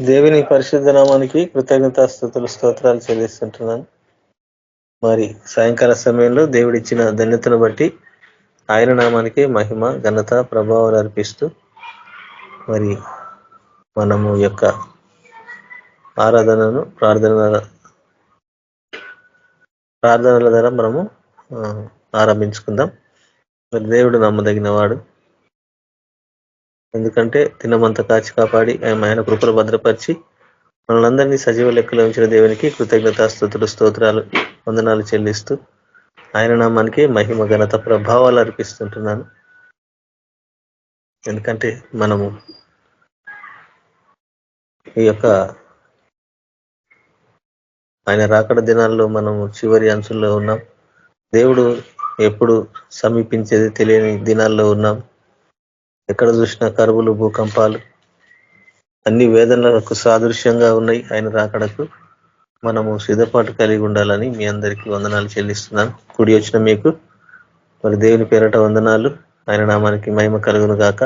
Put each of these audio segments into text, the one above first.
దేవుని పరిశుద్ధ నామానికి కృతజ్ఞతాస్తుతులు స్తోత్రాలు చెల్లిస్తుంటున్నాను. మరి సాయంకాల సమయంలో దేవుడిచ్చిన ధన్యతను బట్టి ఆయన నామానికి మహిమ ఘనత ప్రభావాలు అర్పిస్తూ మరి మనము యొక్క ఆరాధనను ప్రార్థనల ద్వారా మనము ఆరంభించుకుందాం. మరి దేవుడు నమ్మదగిన వాడు, ఎందుకంటే దినమంత కాచి కాపాడి ఆయన కృపలు భద్రపరిచి మనలందరినీ సజీవ లెక్కలో ఉంచిన దేవునికి కృతజ్ఞతాస్తుతులు స్తోత్రాలు వందనాలు చెల్లిస్తూ ఆయన నామానికి మహిమ ఘనత ప్రభావాలు అర్పిస్తుంటున్నాను. ఎందుకంటే మనము ఈ యొక్క ఆయన రాకడ దినాల్లో మనము చివరి అంచుల్లో ఉన్నాం. దేవుడు ఎప్పుడు సమీపించేది తెలియని దినాల్లో ఉన్నాం. ఎక్కడ చూసినా కరువులు, భూకంపాలు అన్ని వేదనలకు సాదృశ్యంగా ఉన్నాయి. ఆయన రాకడకు మనము సిద్ధపాటు కలిగి ఉండాలని మీ అందరికీ వందనాలు చెల్లిస్తున్నాను. కూడి వచ్చిన మీకు మరి దేవుని పేరట వందనాలు. ఆయన నామానికి మహిమ కలుగును గాక.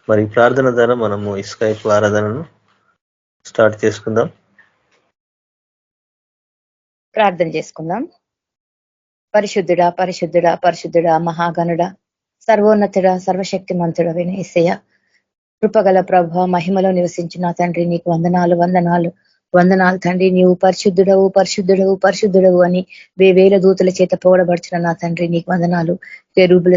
మరి ప్రార్థన ద్వారా మనము ఈ స్కైప్ ఆరాధనను స్టార్ట్ చేసుకుందాం. ప్రార్థన చేసుకుందాం. పరిశుద్ధుడా పరిశుద్ధుడా పరిశుద్ధుడా మహాగణుడా సర్వోన్నతుడా సర్వశక్తిమంతుడా యేసయ్య, కృపగల ప్రభు మహిమలో నివసించిన తండ్రి నీకు వందనాలు వందనాలు వందనాలు తండ్రి. నీవు పరిశుద్ధుడవు పరిశుద్ధుడవు పరిశుద్ధుడవు అని వేవేల దూతల చేత పోగడబడుచున్న నా తండ్రి నీకు వందనాలు. చెరుబుల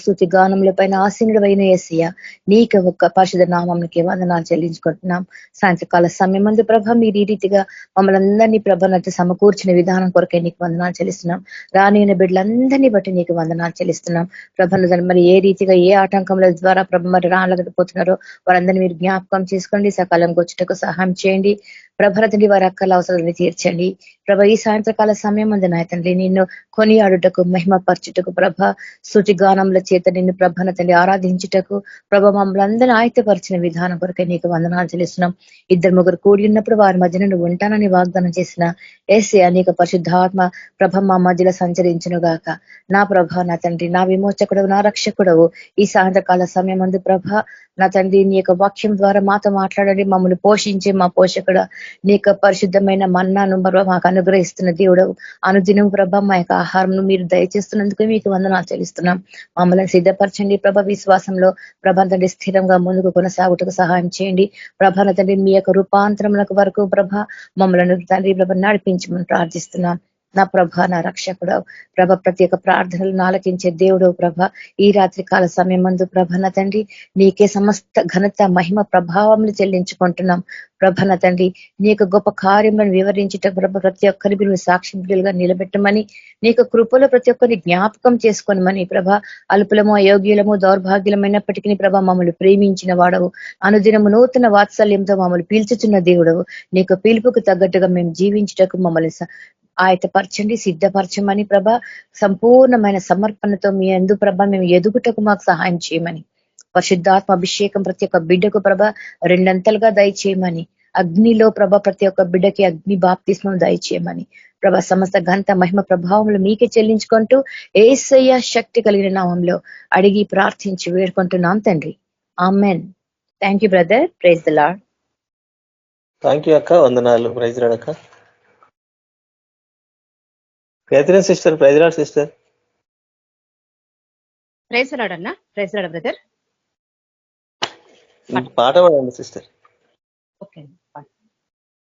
స్తుతి గానముల పైన ఆసీనుడైన యేసయ్య, నీకు ఒక్క పరిశుద్ధ నామంకి వందనాలు చెల్లించుకుంటున్నాం. సాయంత్రకాల సమయం మందు ప్రభ మీరు ఈ రీతిగా మమ్మల్ని అందరినీ ప్రభనట్టు సమకూర్చిన విధానం కొరకే నీకు వందనాలు చెల్లిస్తున్నాం. రానిన బిడ్డలందరినీ బట్టి నీకు వందనాలు చెల్లిస్తున్నాం. ప్రభను మరి ఏ రీతిగా ఏ ఆటంకముల ద్వారా ప్రభ మరి రాలేకపోతున్నారో వారందరినీ మీరు జ్ఞాపకం చేసుకోండి. సకాలంకి వచ్చుటకు సహాయం చేయండి. ప్రభల తండ్రి వారి అక్కల అవసరాన్ని తీర్చండి. ప్రభ ఈ సాయంత్రకాల సమయం ఉంది నా తండ్రి నిన్ను కొనియాడుటకు మహిమపరచుటకు ప్రభ స్తుతి గానముల చేత నిన్ను ప్రభన తండ్రి ఆరాధించుటకు ప్రభ మమ్మల్ని అందరినీ ఆయుధపరిచిన విధానం కొరకే నీకు వందనాలు చెల్లిస్తున్నాం. 2-3 కూడి ఉన్నప్పుడు వారి మధ్యన నువ్వు ఉంటానని వాగ్దానం చేసిన యేసయ్య, అనేక పరిశుద్ధాత్మ ప్రభ మా మధ్యలో సంచరించును గాక. నా ప్రభ నా తండ్రి నా విమోచకుడవు నా రక్షకుడవు ఈ సాయంత్రకాల సమయం అందు ప్రభ నా తండ్రి నీ యొక్క వాక్యం ద్వారా మాతో మాట్లాడండి. మమ్మల్ని పోషించే మా పోషకుడు నీ యొక్క పరిశుద్ధమైన మన్నాను ప్రభ మాకు అనుగ్రహిస్తున్న దేవుడవు. అనుదినం ప్రభ మా యొక్క ఆహారంను మీరు దయచేస్తున్నందుకు మీకు వందనాలు చెల్లిస్తున్నాం. మమ్మల్ని సిద్ధపరచండి ప్రభ విశ్వాసంలో ప్రభ తండ్రి స్థిరంగా ముందుకు కొనసాగుటకు సహాయం చేయండి. ప్రభ తండ్రి మీ యొక్క రూపాంతరములకు వరకు ప్రభ మమ్మల్ని తండ్రి ప్రభ నడిపించమని ప్రార్థిస్తున్నాం. నా ప్రభ నా రక్షకుడు ప్రభ ప్రతి ఒక్క ప్రార్థనలు ఆలకించే దేవుడు ప్రభ ఈ రాత్రి కాల సమయం మందు ప్రభ నా తండ్రి నీకే సమస్త ఘనత మహిమ ప్రభావములు చెల్లించుకుంటున్నాం. ప్రభ నా తండ్రి నీ యొక్క గొప్ప కార్యములను వివరించుట ప్రభ ప్రతి ఒక్కరి మీరు సాక్షిగా నిలబెట్టమని నీకు కృపలో ప్రతి ఒక్కరిని జ్ఞాపకం చేసుకోనమని ప్రభ అల్పులము అయోగ్యులము దౌర్భాగ్యులమైనప్పటికీ ప్రభ మమ్మల్ని ప్రేమించిన వాడవు. అనుదినము నూతన వాత్సల్యంతో మమ్మల్ని పీల్చుచున్న దేవుడవు. నీకు పిలుపుకు తగ్గట్టుగా మేము జీవించుటకు మమ్మల్ని ఆయతపరచండి, సిద్ధపరచమని ప్రభ సంపూర్ణమైన సమర్పణతో మీ యందు ప్రభ మేము ఎదుగుటకు మాకు సహాయం చేయమని, పరిశుద్ధాత్మ అభిషేకం ప్రతి ఒక్క బిడ్డకు ప్రభ 2 దయచేయమని, అగ్నిలో ప్రభ ప్రతి ఒక్క బిడ్డకి అగ్ని బాప్తిస్మం దయచేయమని ప్రభ సమస్త ఘనత మహిమ ప్రభావములు మీకే చెల్లించుకుంటూ యేసయ్య శక్తి కలిగిన నామంలో అడిగి ప్రార్థించి వేడుకుంటున్నాం తండ్రి. ఆమెన్. Thank you brother. Praise the lord. Thank you అక్క, వందనాలు. ప్రైజ్ లార్డ్ అక్క. Catherine sister, praise lord sister. Praise lord అన్న. Praise lord brother. పాట పాడండి సిస్టర్. ఓకే.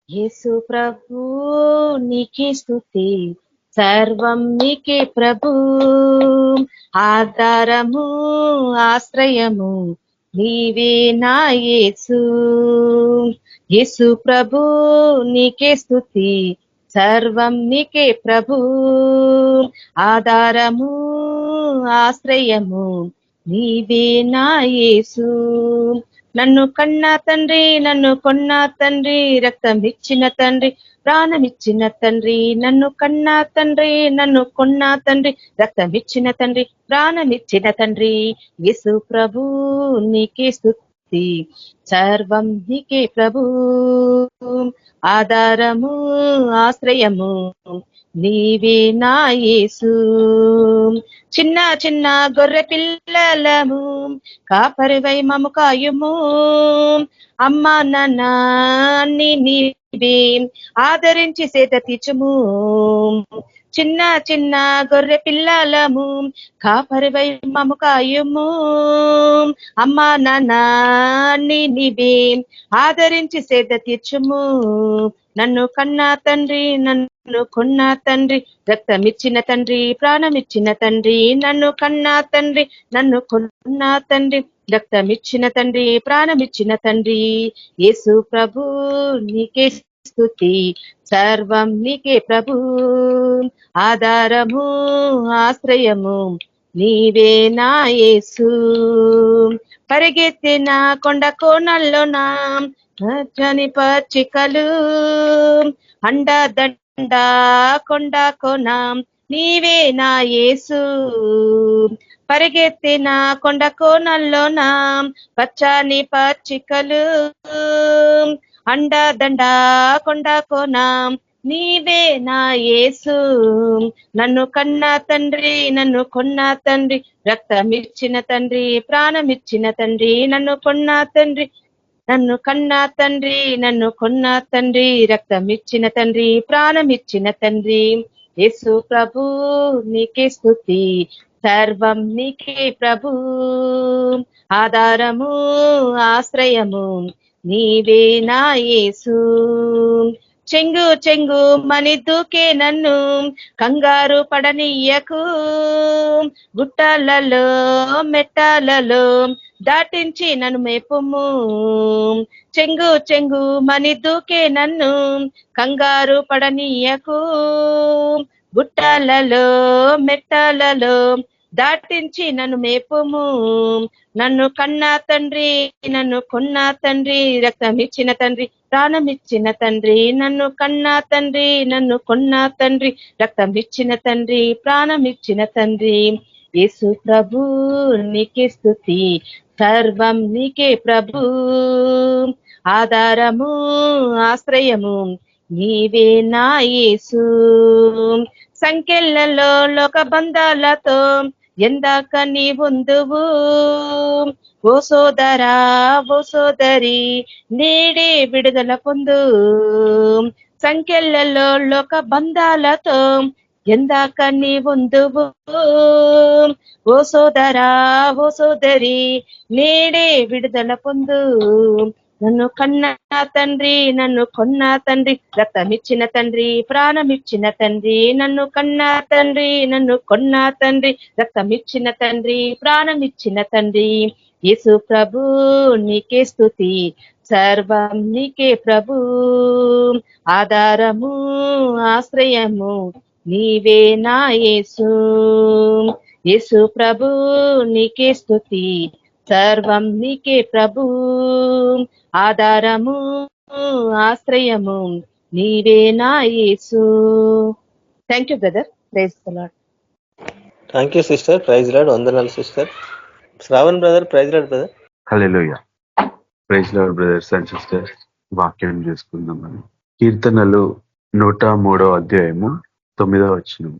యేసు ప్రభు నీకే స్తుతి, సర్వం నీకే ప్రభు, ఆధారము ఆశ్రయము నీవే నా యేసు. యేసు ప్రభు నీకే స్తుతి, సర్వం నీకే ప్రభు, ఆధారము ఆశ్రయము నీవే నా యేసు. నన్ను కన్నా తండ్రి, నన్ను కొన్న తండ్రి, రక్తం ఇచ్చిన తండ్రి, ప్రాణం ఇచ్చిన తండ్రి. నన్ను కన్నా తండ్రి, నన్ను కొన్న తండ్రి, రక్తం ఇచ్చిన తండ్రి, ప్రాణం ఇచ్చిన తండ్రి. యేసు ప్రభు నీకే స్తుతి, సర్వం నీకే ప్రభు, ఆధారము ఆశ్రయము నీవే నా యేసు. చిన్న చిన్న గొర్రె పిల్లలము కాపరివై మము కాయుము, అమ్మా నాన్న అన్ని నీవే ఆదరించి సేద తీర్చుము. చిన్న చిన్న గొర్రె పిల్లలము కాపరివై మము కాయుము, అమ్మా నాన్న అన్ని నీవే ఆదరించి సేద తీర్చుము. నన్ను కన్నా తండ్రి, నన్ను కొన్న తండ్రి, రక్తమిచ్చిన తండ్రి, ప్రాణమిచ్చిన తండ్రి. నన్ను కన్నా తండ్రి, నన్ను కొన్న తండ్రి, రక్తమిచ్చిన తండ్రి, ప్రాణమిచ్చిన తండ్రి. యేసు ప్రభు నీకే స్తుతి, సర్వం నీకే ప్రభు, ఆధారము ఆశ్రయము నీవే నా యేసు. పరిగెత్తిన కొండ కోణల్లోనా చని పచ్చికలు, అండదండ కొండ కోన నీవే నా యేసు. పరిగెత్తిన కొండ కోణల్లోన పచ్చని పచ్చికలు, అండదండ కొండ కోన నీవే నా యేసు. నన్ను కన్నా తండ్రి, నన్ను కొన్న తండ్రి, రక్తమిచ్చిన తండ్రి, ప్రాణమిచ్చిన తండ్రి. నన్ను కొన్న తండ్రి, నన్ను కన్నా తండ్రి, నన్ను కొన్న తండ్రి, రక్తమిచ్చిన తండ్రి, ప్రాణమిచ్చిన తండ్రి. యేసు ప్రభు నీకే స్తుతి, సర్వం నీకే ప్రభు, ఆధారము ఆశ్రయము నీవే నా యేసు. చెంగు చెంగు మని దూకే నన్ను కంగారు పడనీయకు, గుట్టలలో మెట్టాలలో దాటించి నన్ను మేపుము. చెంగు చెంగు మని దూకే నన్ను కంగారు పడనీయకు, గుట్టలలో మెట్టాలలో దాటించి నన్ను మేపుము. నన్ను కన్నా తండ్రి, నన్ను కొన్న తండ్రి, రక్తమిచ్చిన తండ్రి, ప్రాణమిచ్చిన తండ్రి. నన్ను కన్నా తండ్రి, నన్ను కొన్న తండ్రి, రక్తమిచ్చిన తండ్రి, ప్రాణమిచ్చిన తండ్రి. యేసు ప్రభు నీకే స్తుతి, సర్వం నీకే ప్రభు, ఆధారము ఆశ్రయము నీవే నా యేసు. సంఖ్యలలో లోక బంధాలతో ఎందాక నీ ఉందువు, ఓ సోదరా ఓ సోదరి నేడే విడుదల పొందు. సంఖ్యలలో లోక బంధాలతో ఎందాక నీ ఉందువు, ఓ సోదరా ఓ సోదరి నేడే విడుదల పొందు. నన్ను కన్నా తండ్రి, నన్ను కొన్న తండ్రి, రక్తమిచ్చిన తండ్రి, ప్రాణమిచ్చిన తండ్రి. నన్ను కన్నా తండ్రి, నన్ను కొన్న తండ్రి, రక్తమిచ్చిన తండ్రి, ప్రాణమిచ్చిన తండ్రి. యేసు ప్రభు నీకే స్తుతి, సర్వం నీకే ప్రభు, ఆధారము ఆశ్రయము నీవే నా యేసు. యేసు ప్రభు నీకే స్తుతి, సర్వం నీకే ప్రభు, ఆధారము ఆశ్రయము నీవే నా Yesu. Thank you brother. Praise the lord. Thank you sister, praise lord. వందనాలు sister. Shravan brother, praise lord brother. హల్లెలూయా. Praise lord brothers and sisters. వాక్యం చేసుకుందామని కీర్తనలు 103వ అధ్యాయము 9వ వచనం.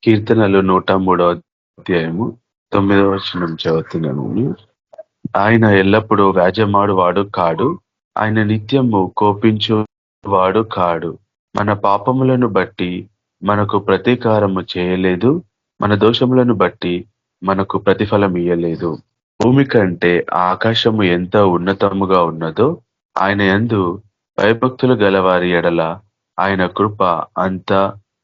కీర్తనలు 103వ అధ్యాయము 9వ వచనం చదువుతున్నాను. ఆయన ఎల్లప్పుడూ వ్యాజమాడు వాడు కాడు, ఆయన నిత్యము కోపించు వాడు కాడు. మన పాపములను బట్టి మనకు ప్రతీకారము చేయలేదు, మన దోషములను బట్టి మనకు ప్రతిఫలం ఇయ్యలేదు. భూమి కంటే ఆకాశము ఎంత ఉన్నతముగా ఉన్నదో ఆయన యందు భయభక్తులు గలవారి ఎడల ఆయన కృప అంత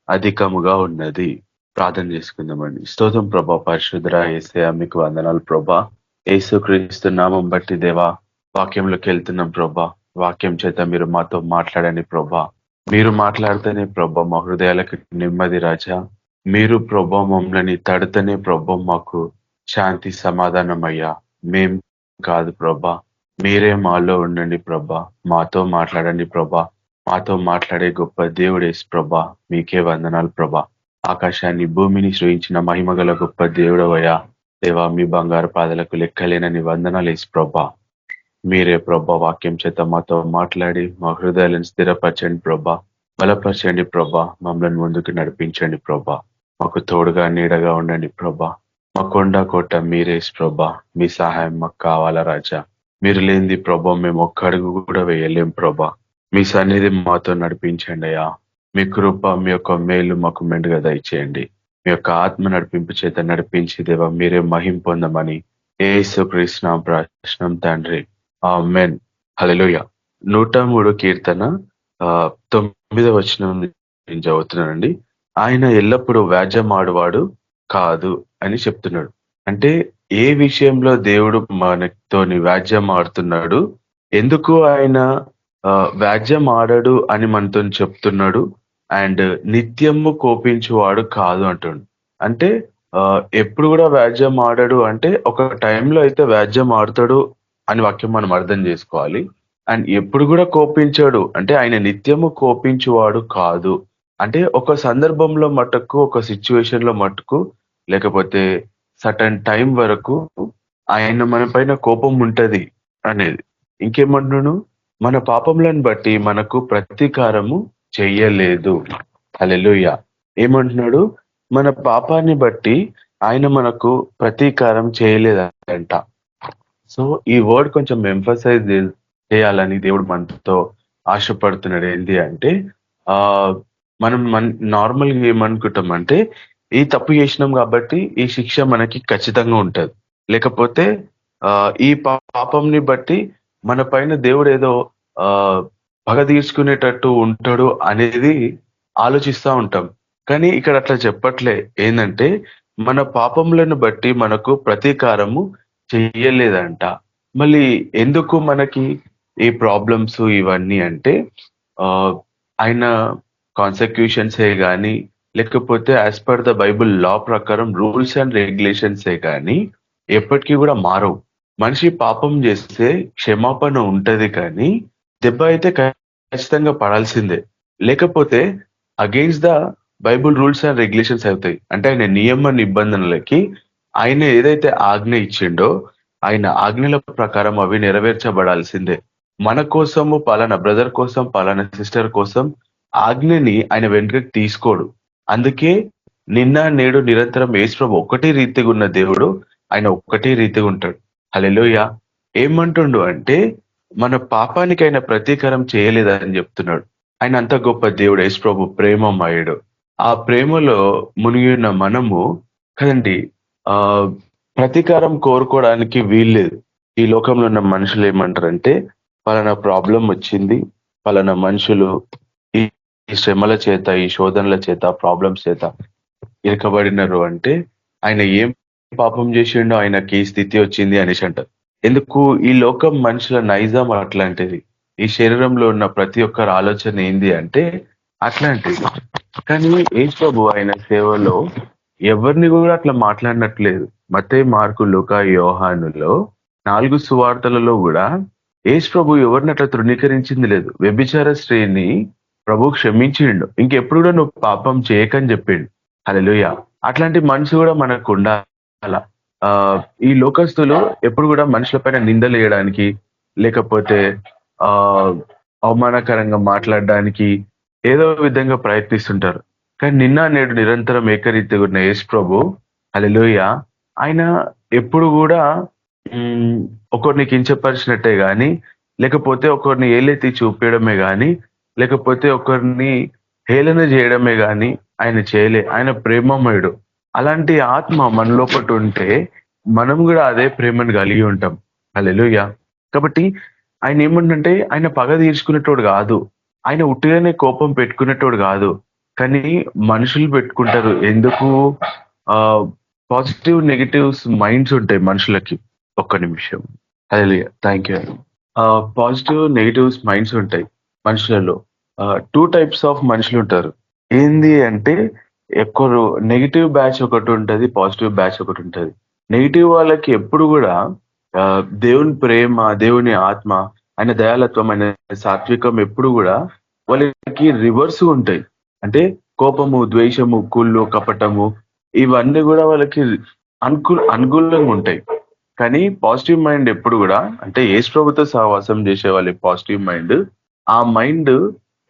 అధికముగా ఉన్నది. ప్రార్థన చేసుకుందామండి. స్తోత్రం ప్రభా, పరిశుద్ధుడా యేసయ్యా, మీకు వందనాలు ప్రభా. యేసుక్రీస్తు నామం బట్టి దేవా వాక్యంలోకి వెళ్తున్నాం ప్రభా. వాక్యం చేత మీరు మాతో మాట్లాడండి ప్రభా. మీరు మాట్లాడితేనే ప్రభా మా హృదయాలకు నెమ్మది రాజా. మీరు ప్రభా మమ్మల్ని తడితేనే ప్రభా మాకు శాంతి సమాధానం అయ్యా. మేం కాదు ప్రభా, మీరే మాలో ఉండండి ప్రభా. మాతో మాట్లాడండి ప్రభా. మాతో మాట్లాడే గొప్ప దేవుడేసు ప్రభా. మీకే వందనాలు ప్రభా. ఆకాశాన్ని భూమిని సృజించిన మహిమగల గొప్ప దేవుడవయ్యా. దేవా, మీ బంగారు పాదలకు లెక్కలేనని వందనాలు వేసి ప్రభా. మీరే ప్రభా వాక్యం చేత మాతో మాట్లాడి మా హృదయాలను స్థిరపరచండి ప్రభా, బలపరచండి ప్రభా, మమ్మల్ని ముందుకు నడిపించండి ప్రభా, మాకు తోడుగా నీడగా ఉండండి ప్రభా. మా కొండ కోట మీరే ప్రభా, మీ సహాయం మాకు కావాలా రాజా. మీరు లేనిది ప్రభా మేము ఒక్క అడుగు కూడా వేయలేం ప్రభా. మీ సన్నిధి మాతో నడిపించండి అయ్యా. మీ కృప, మీ యొక్క మేలు మాకు మెండుగా దయచేయండి. మీ యొక్క ఆత్మ నడిపింపు చేత నడిపించి దేవా మీరే మహిం పొందమని యేసుక్రీస్తు ప్రశ్నం తండ్రి, ఆమేన్. హల్లెలూయా. 103 కీర్తన 9వ వచనం నేను చదువుతున్నానండి. ఆయన ఎల్లప్పుడూ వ్యాజ్యమాడువాడు కాదు అని చెప్తున్నాడు. అంటే ఏ విషయంలో దేవుడు మనతోని వ్యాజ్యం ఆడుతున్నాడు, ఎందుకు ఆయన వ్యాజ్యం ఆడడు అని మనతో చెప్తున్నాడు, అండ్ నిత్యము కోపించువాడు కాదు అంటుండు. అంటే ఎప్పుడు కూడా వ్యాజ్యం ఆడడు అంటే ఒక టైంలో అయితే వ్యాజ్యం ఆడతాడు అని వాక్యం మనం అర్థం చేసుకోవాలి. అండ్ ఎప్పుడు కూడా కోపించాడు అంటే ఆయన నిత్యము కోపించువాడు కాదు అంటే ఒక సందర్భంలో మటుకు, ఒక సిచ్యువేషన్ లో మటుకు, లేకపోతే సటన్ టైం వరకు ఆయన మన పైన కోపం ఉంటది అనేది. ఇంకేమంటున్నాను, మన పాపములను బట్టి మనకు ప్రతీకారము చెయ్యలేదు. హల్లెలూయా. ఏమంటున్నాడు, మన పాపాన్ని బట్టి ఆయన మనకు ప్రతీకారం చేయలేదంట. సో ఈ వర్డ్ కొంచెం ఎంఫసైజ్ చేయాలని దేవుడు మనతో ఆశపడుతున్నాడు. ఏంటి అంటే మనం నార్మల్గా ఏమనుకుంటాం అంటే ఈ తప్పు చేసినాం కాబట్టి ఈ శిక్ష మనకి ఖచ్చితంగా ఉంటది, లేకపోతే ఈ పాపంని బట్టి మన పైన దేవుడు ఏదో పగ తీర్చుకునేటట్టు ఉంటాడు అనేది ఆలోచిస్తూ ఉంటాం. కానీ ఇక్కడ అట్లా చెప్పట్లే. ఏంటంటే మన పాపములను బట్టి మనకు ప్రతీకారము చెయ్యలేదంట. మళ్ళీ ఎందుకు మనకి ఈ ప్రాబ్లమ్స్ ఇవన్నీ అంటే ఆయన కాన్సిక్యూషన్సే కానీ, లేకపోతే యాజ్ పర్ ద బైబుల్ లా ప్రకారం రూల్స్ అండ్ రెగ్యులేషన్సే కానీ ఎప్పటికీ కూడా మారవు. మనిషి పాపం చేస్తే క్షమాపణ ఉంటది, కానీ దెబ్బ అయితే ఖచ్చితంగా పడాల్సిందే. లేకపోతే against the Bible rules and regulations అవుతాయి. అంటే ఆయన నియమ నిబంధనలకి ఆయన ఏదైతే ఆజ్ఞ ఇచ్చిండో ఆయన ఆజ్ఞల ప్రకారం అవి నెరవేర్చబడాల్సిందే. మన కోసము పలానా బ్రదర్ కోసం, పలానా సిస్టర్ కోసం ఆజ్ఞని ఆయన వెనుకకి తీసుకోడు. అందుకే నిన్న నేడు నిరంతరం యేసు ప్రభు ఒకటే రీతిగా ఉన్న దేవుడు, ఆయన ఒక్కటే రీతిగా ఉంటాడు. హల్లెలూయా. ఏమంటుండు అంటే మన పాపానికి ఆయన ప్రతీకారం చేయలేదని చెప్తున్నాడు. ఆయన అంత గొప్ప దేవుడు యేసు ప్రభు, ప్రేమమయుడు. ఆ ప్రేమలో మునిగి ఉన్న మనము కదండి ప్రతీకారం కోరుకోవడానికి వీల్లేదు. ఈ లోకంలో ఉన్న మనుషులు ఏమంటారంటే పలానా ప్రాబ్లం వచ్చింది, పలానా మనుషులు ఈ శ్రమల చేత, ఈ శోధనల చేత, ప్రాబ్లమ్స్ చేత ఇరకబడినారు అంటే ఆయన ఏం పాపం చేసిండో ఆయనకి ఈ స్థితి వచ్చింది అనేసి అంటారు. ఎందుకు? ఈ లోకం మనుషుల నైజం అట్లాంటిది. ఈ శరీరంలో ఉన్న ప్రతి ఒక్కరి ఆలోచన ఏంది అంటే అట్లాంటిది. కానీ యేసు ప్రభు ఆయన సేవలో ఎవరిని కూడా అట్లా మాట్లాడినట్లేదు. మత్తయి, మార్కు, లూకా, యోహానులో 4 సువార్తలలో కూడా యేసు ప్రభు ఎవరిని అట్లా తృణీకరించింది లేదు. వ్యభిచార స్త్రీని ప్రభు క్షమించిండు, ఇంకెప్పుడు కూడా నువ్వు పాపం చేయకని చెప్పిండు. హల్లెలూయా. అట్లాంటి మనసు కూడా మనకు ఉండాల. ఈ లోకస్తులు ఎప్పుడు కూడా మనుషుల పైన నిందలు వేయడానికి, లేకపోతే అవమానకరంగా మాట్లాడడానికి ఏదో విధంగా ప్రయత్నిస్తుంటారు. కానీ నిన్న నేడు నిరంతరం ఏకరీతిగా ఉన్న యేసు ప్రభు, హల్లెలూయా, ఆయన ఎప్పుడు కూడా ఒకరిని కించపరిచినట్టే గాని, లేకపోతే ఒకరిని ఏలెత్తి చూపించడమే గాని, లేకపోతే ఒకరిని హేళన చేయడమే గాని ఆయన చేయలే. ఆయన ప్రేమమయుడు. అలాంటి ఆత్మ మన లోపట ఉంటే మనం కూడా అదే ప్రేమను కలిగి ఉంటాం. హల్లెలూయా. కాబట్టి ఆయన ఏమంటే ఆయన పగ తీర్చుకునేటోడు కాదు, ఆయన ఉట్టిగానే కోపం పెట్టుకునేటోడు కాదు. కానీ మనుషులు పెట్టుకుంటారు. ఎందుకు? పాజిటివ్ నెగిటివ్స్ మైండ్స్ ఉంటాయి మనుషులకి. ఒక్క నిమిషం. హల్లెలూయా. Thank you. Positive negatives minds ఉంటాయి మనుషులలో. 2 టైప్స్ ఆఫ్ మనుషులు ఉంటారు. ఏంది అంటే ఎక్కువ నెగిటివ్ బ్యాచ్ ఒకటి ఉంటుంది, పాజిటివ్ బ్యాచ్ ఒకటి ఉంటుంది. నెగిటివ్ వాళ్ళకి ఎప్పుడు కూడా దేవుని ప్రేమ, దేవుని ఆత్మ, ఆయన దయాలత్వం, ఆయన సాత్వికం ఎప్పుడు కూడా వాళ్ళకి రివర్స్ ఉంటాయి. అంటే కోపము, ద్వేషము, కుళ్ళు, కపటము ఇవన్నీ కూడా వాళ్ళకి అనుకూలంగా ఉంటాయి. కానీ పాజిటివ్ మైండ్ ఎప్పుడు కూడా, అంటే యేసు ప్రభుతో సహవాసం చేసే వాళ్ళ పాజిటివ్ మైండ్, ఆ మైండ్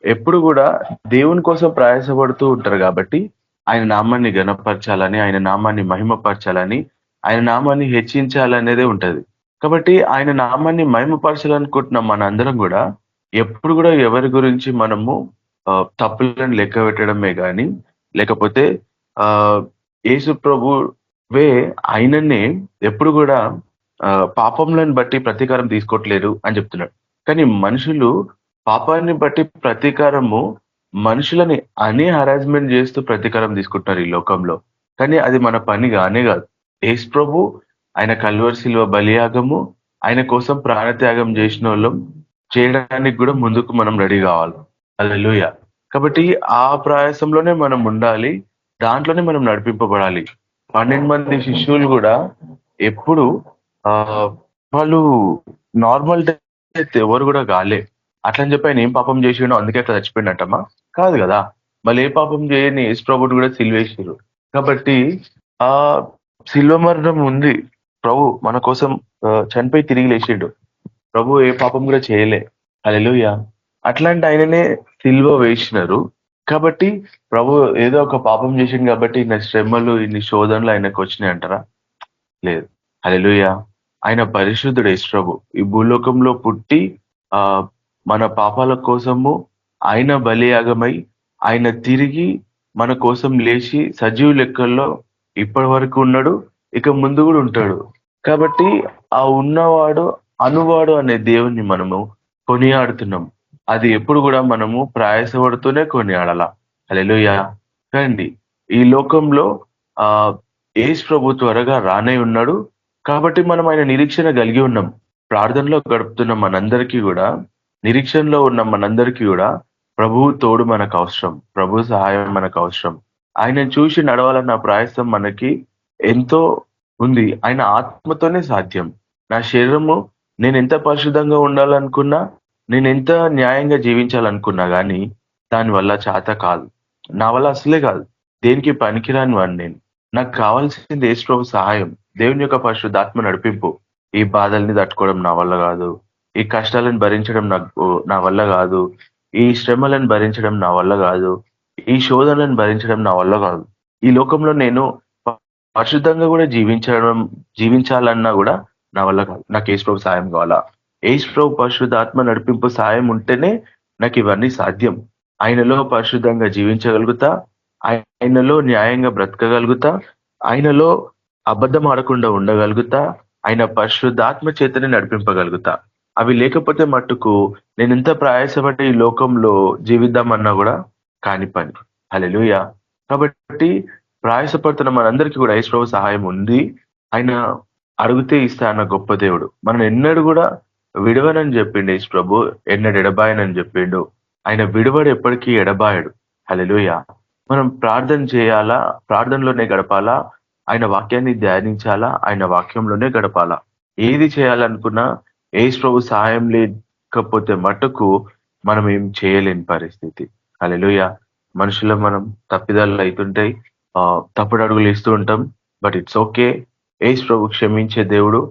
ఎప్పుడు కూడా దేవుని కోసం ప్రయాసపడుతూ ఉంటారు కాబట్టి ఆయన నామాన్ని గణపరచాలని, ఆయన నామాన్ని మహిమపరచాలని, ఆయన నామాన్ని హెచ్చించాలనేదే ఉంటది. కాబట్టి ఆయన నామాన్ని మహిమపరచాలనుకుంటున్న మన అందరం కూడా ఎప్పుడు కూడా ఎవరి గురించి మనము తప్పులను లెక్క పెట్టడమే కానీ, లేకపోతే ఆ యేసు ప్రభువే ఆయననే ఎప్పుడు కూడా పాపంలను బట్టి ప్రతీకారం తీసుకోవట్లేరు అని చెప్తున్నాడు. కానీ మనుషులు పాపాన్ని బట్టి ప్రతీకారము మనుషులని హరాస్మెంట్ చేస్తూ ప్రతీకారం తీసుకుంటున్నారు ఈ లోకంలో. కానీ అది మన పని కానే కాదు. యేసు ప్రభు ఆయన కల్వరి శిలువ బలియాగము, ఆయన కోసం ప్రాణత్యాగం చేసిన వాళ్ళం చేయడానికి కూడా ముందుకు మనం రెడీ కావాలి. హల్లెలూయా. కాబట్టి ఆ ప్రయాసంలోనే మనం ఉండాలి, దాంట్లోనే మనం నడిపింపబడాలి. 12 మంది శిష్యులు కూడా ఎప్పుడు వాళ్ళు నార్మల్ డెత్ ఎవరు కూడా కాలే. అట్లని చెప్పి ఆయన ఏం పాపం చేసిండో అందుకే అట్లా చచ్చిపోయినట్టమ్మా? కాదు కదా. మళ్ళీ ఏ పాపం చేయని యేసు ప్రభువుని కూడా సిలువేసిరు. కాబట్టి ఆ సిల్వ మరణం ఉంది. ప్రభు మన కోసం చనిపోయి తిరిగి లేచిండు. ప్రభు ఏ పాపం కూడా చేయలే. హల్లెలూయా. అట్లాంటి ఆయననే సిల్వ వేసినారు. కాబట్టి ప్రభు ఏదో ఒక పాపం చేసిండు కాబట్టి ఇన్ని శ్రమలు, ఇన్ని శోధనలు ఆయనకు వచ్చినాయి అంటారా? లేదు. హల్లెలూయా. ఆయన పరిశుద్ధుడు యేసు ప్రభు. ఈ భూలోకంలో పుట్టి మన పాపాల కోసము ఆయన బలియాగమై, ఆయన తిరిగి మన కోసం లేచి సజీవ లెక్కల్లో ఇప్పటి వరకు ఉన్నాడు, ఇక ముందు కూడా ఉంటాడు. కాబట్టి ఆ ఉన్నవాడు అనువాడు అనే దేవుణ్ణి మనము కొనియాడుతున్నాం. అది ఎప్పుడు కూడా మనము ప్రయాసపడుతూనే కొనియాడాల. హల్లెలూయా. కండి ఈ లోకంలో యేసు ప్రభు త్వరగా రానే ఉన్నాడు. కాబట్టి మనం ఆయన నిరీక్షణ కలిగి ఉన్నాం. ప్రార్థనలో గడుపుతున్న మనందరికీ కూడా, నిరీక్షణలో ఉన్న మనందరికీ కూడా ప్రభువు తోడు మనకు అవసరం, ప్రభు సహాయం మనకు అవసరం. ఆయన చూసి నడవాలన్న ప్రయాసం మనకి ఎంతో ఉంది. ఆయన ఆత్మతోనే సాధ్యం. నా శరీరము నేను ఎంత పరిశుద్ధంగా ఉండాలనుకున్నా, నేను ఎంత న్యాయంగా జీవించాలనుకున్నా కానీ దానివల్ల చేత కాదు, నా వల్ల అసలే కాదు. దేనికి పనికిరాని వాడిని నేను. నాకు కావాల్సింది యేసు ప్రభు సహాయం, దేవుని యొక్క పరిశుద్ధాత్మ నడిపింపు. ఈ బాధల్ని తట్టుకోవడం నా వల్ల కాదు, ఈ కష్టాలను భరించడం నా వల్ల కాదు, ఈ శ్రమలను భరించడం నా వల్ల కాదు, ఈ శోధనలను భరించడం నా వల్ల కాదు. ఈ లోకంలో నేను పరిశుద్ధంగా కూడా జీవించాలన్నా కూడా నా వల్ల కాదు. నాకు యేసు ప్రభు సాయం కావాలా? యేసు ప్రభు పరిశుద్ధాత్మ నడిపింపు సాయం ఉంటేనే నాకు ఇవన్నీ సాధ్యం. ఆయనలో పరిశుద్ధంగా జీవించగలుగుతా, ఆయనలో న్యాయంగా బ్రతకగలుగుతా, ఆయనలో అబద్ధం ఆడకుండా ఉండగలుగుతా, ఆయన పరిశుద్ధాత్మ చేతనే నడిపింపగలుగుతా. అవి లేకపోతే మట్టుకు నేను ఎంత ప్రయాసపడి ఈ లోకంలో జీవిద్దామన్నా కూడా కాని పని. హల్లెలూయా. కాబట్టి ప్రయాసపడుతున్న మనందరికీ కూడా యేసు ప్రభు సహాయం ఉంది. ఆయన అడిగితే ఇస్తా అన్న గొప్ప దేవుడు. మనం ఎన్నడూ కూడా విడవనని చెప్పిండు యేసు ప్రభు, ఎన్నడు ఎడబాయనని చెప్పిండు. ఆయన విడవడు, ఎప్పటికీ ఎడబాయడు. హల్లెలూయా. మనం ప్రార్థన చేయాలా, ప్రార్థనలోనే గడపాలా, ఆయన వాక్యాన్ని ధ్యానించాలా, ఆయన వాక్యంలోనే గడపాలా. ఏది చేయాలనుకున్నా యేసు ప్రభు సహాయం లేకపోతే మటుకు మనం ఏం చేయలేని పరిస్థితి. హల్లెలూయా. మనుషులు మనం తప్పిదాలు అవుతుంటాయి, తప్పుడు అడుగులు ఇస్తూ ఉంటాం. But it's okay. యేసు ప్రభు క్షమించే దేవుడు.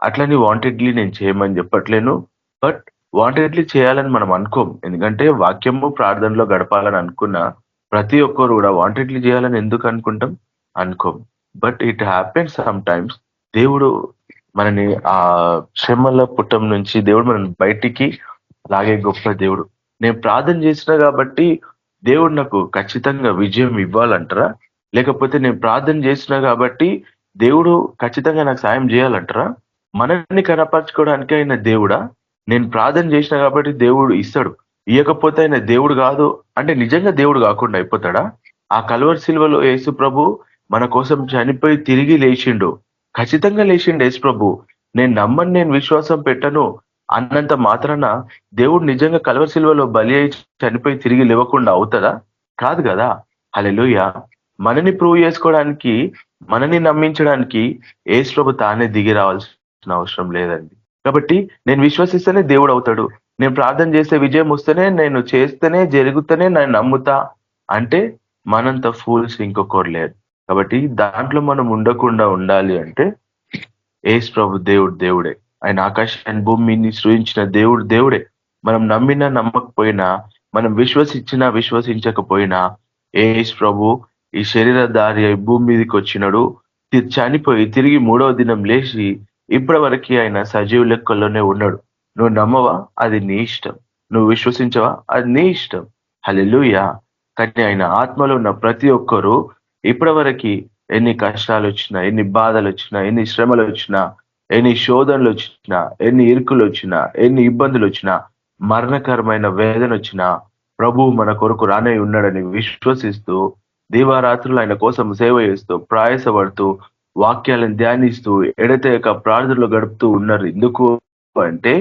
అట్లని వాంటెడ్లీ నేను చేయమని చెప్పట్లేను, బట్ వాంటెడ్లీ చేయాలని మనం అనుకోం. ఎందుకంటే వాక్యము ప్రార్థనలో గడపాలని అనుకున్న ప్రతి ఒక్కరు కూడా వాంటెడ్లీ చేయాలని ఎందుకు అనుకోం. But it happens sometimes. దేవుడు మనని ఆ శ్రమల పుట్టం నుంచి దేవుడు మనని బయటికి లాగే గొప్ప దేవుడు. నేను ప్రార్థన చేసిన కాబట్టి దేవుడు నాకు ఖచ్చితంగా విజయం ఇవ్వాలంటారా? లేకపోతే నేను ప్రార్థన చేసిన కాబట్టి దేవుడు ఖచ్చితంగా నాకు సాయం చేయాలంటారా? మనల్ని కనపరచుకోవడానికి ఆయన దేవుడా? నేను ప్రార్థన చేసిన కాబట్టి దేవుడు ఇస్తాడు, ఇయ్యకపోతే ఆయన దేవుడు కాదు అంటే నిజంగా దేవుడు కాకుండా అయిపోతాడా? ఆ కల్వరి శిలువలో యేసు ప్రభు మన కోసం చనిపోయి తిరిగి లేచిండు. ఖచ్చితంగా లేచిండు యేసు ప్రభు. నేను నమ్మని, నేను విశ్వాసం పెట్టను అన్నంత మాత్రాన దేవుడు నిజంగా కల్వరి శిలువలో బలి అయి చనిపోయి తిరిగి లేవకుండా అవుతుందా? కాదు కదా. హల్లెలూయా. మనని ప్రూవ్ చేసుకోవడానికి, మనని నమ్మించడానికి యేసు ప్రభు తానే దిగి రావాల్సిన అవసరం లేదండి. కాబట్టి నేను విశ్వసిస్తేనే దేవుడు అవుతాడు. నేను ప్రార్థన చేస్తే విజయం వస్తేనే, నేను చేస్తేనే జరుగుతూనే నేను నమ్ముతా అంటే మనంత ఫూల్స్ ఇంకొకరు లేరు. కాబట్టి దాంట్లో మనం ఉండకుండా ఉండాలి అంటే యేసు ప్రభు దేవుడే. ఆయన ఆకాశాన్ని భూమిని సృజించిన దేవుడే. మనం నమ్మినా నమ్మకపోయినా, మనం విశ్వసించకపోయినా యేసు ప్రభు ఈ శరీరధారి భూమి మీదకి వచ్చినాడు, చనిపోయి తిరిగి 3వ దినం లేచి ఇప్పటి వరకు ఆయన సజీవ లెక్కల్లోనే ఉన్నాడు. నువ్వు నమ్మవా? అది నీ ఇష్టం. నువ్వు విశ్వసించవా? అది నీ ఇష్టం. హల్లెలూయా. కానీ ఆయన ఆత్మలో ఉన్న ప్రతి ఒక్కరూ ఇప్పటి వరకు ఎన్ని కష్టాలు వచ్చినా, ఎన్ని బాధలు వచ్చినా, ఎన్ని శ్రమలు వచ్చినా, ఎన్ని శోధనలు వచ్చినా, ఎన్ని ఇరుకులు వచ్చినా, ఎన్ని ఇబ్బందులు వచ్చినా, మరణకరమైన వేదన వచ్చినా ప్రభువు మన కొరకు రానే ఉన్నాడని విశ్వసిస్తూ దీవారాత్రులు ఆయన కోసం సేవ చేస్తూ ప్రయాసపడుతూ వాక్యాలను ధ్యానిస్తూ ఎడతెగక ప్రార్థనలు గడుపుతూ ఉన్నారు. ఎందుకు అంటే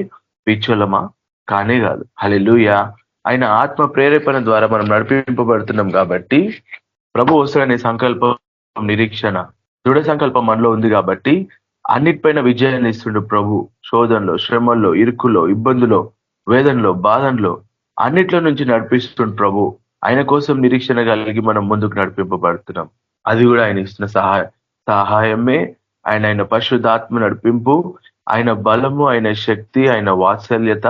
పిచ్చోలమా? కానే కాదు. హల్లెలూయా. ఆయన ఆత్మ ప్రేరేపణ ద్వారా మనం నడిపింపబడుతున్నాం కాబట్టి ప్రభు వస్తాడనే సంకల్పం, నిరీక్షణ, దృఢ సంకల్పం మనలో ఉంది కాబట్టి అన్నిటిపైన విజయాన్ని ఇస్తుండు ప్రభు. శోధనలో, శ్రమల్లో, ఇరుకులో, ఇబ్బందులో, వేదనలో, బాధనలో అన్నిట్లో నుంచి నడిపిస్తుండు ప్రభు. ఆయన కోసం నిరీక్షణ కలిగి మనం ముందుకు నడిపింపబడుతున్నాం. అది కూడా ఆయన ఇస్తున్న సహాయమే. ఆయన పరిశుద్ధాత్మ నడిపింపు, ఆయన బలము, ఆయన శక్తి, ఆయన వాత్సల్యత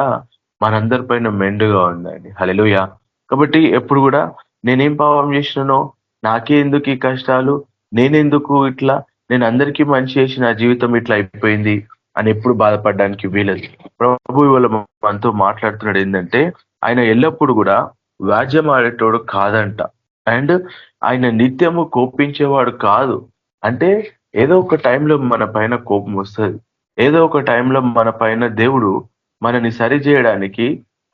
మనందరిపైన మెండుగా ఉందండి. హల్లెలూయా. కాబట్టి ఎప్పుడు కూడా నేనేం పాపం చేసినానో, నాకే ఎందుకు ఈ కష్టాలు, నేనెందుకు ఇట్లా, నేను అందరికీ మంచి చేసి నా జీవితం ఇట్లా అయిపోయింది అని ఎప్పుడు బాధపడడానికి వీలదు. ప్రభు ఇవాళ మనతో మాట్లాడుతున్నాడు ఏంటంటే ఆయన ఎల్లప్పుడు కూడా వ్యాజ్యం ఆడేటోడు కాదంట. అండ్ ఆయన నిత్యము కోపించేవాడు కాదు. అంటే ఏదో ఒక టైంలో మన పైన కోపం వస్తుంది, ఏదో ఒక టైంలో మన పైన దేవుడు మనని సరి చేయడానికి